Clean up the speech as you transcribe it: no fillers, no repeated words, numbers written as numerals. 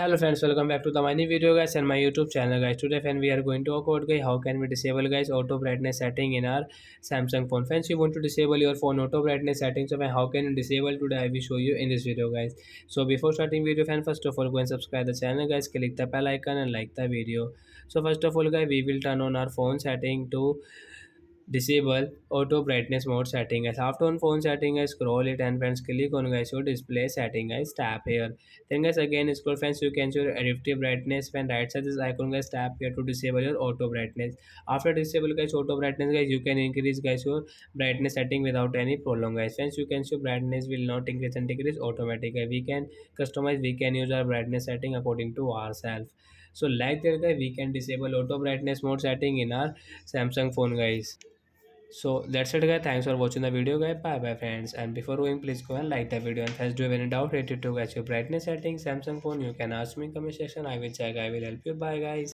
Hello friends, welcome back to the my new video guys and my YouTube channel guys. Today friend we are going to talk about guys how can we disable guys auto brightness setting in our Samsung phone. Friends, you want to disable your phone auto brightness settings, so how can you disable today I will show you in this video guys. So before starting video friend, first of all go and subscribe the channel guys, click the bell icon and like the video. So first of all guys we will turn on our phone setting to disable auto brightness mode setting guys. After on phone setting guys, scroll it and friends click on guys your display setting guys, tap here. Then guys again scroll friends, you can show your adaptive brightness. When right side this icon guys, tap here to disable your auto brightness. After disable guys auto brightness guys, you can increase guys your brightness setting without any problem guys. Friends, you can show brightness will not increase and decrease automatically. We can customize, we can use our brightness setting according to ourselves. So like that guys, we can disable auto brightness mode setting in our Samsung phone guys. So that's it guys, thanks for watching the video guys, bye bye friends. And before going, please go and like the video, and friends, do you have any doubt related to guys your brightness settings Samsung phone, you can ask me in comment section. I will check, I will help you. Bye guys.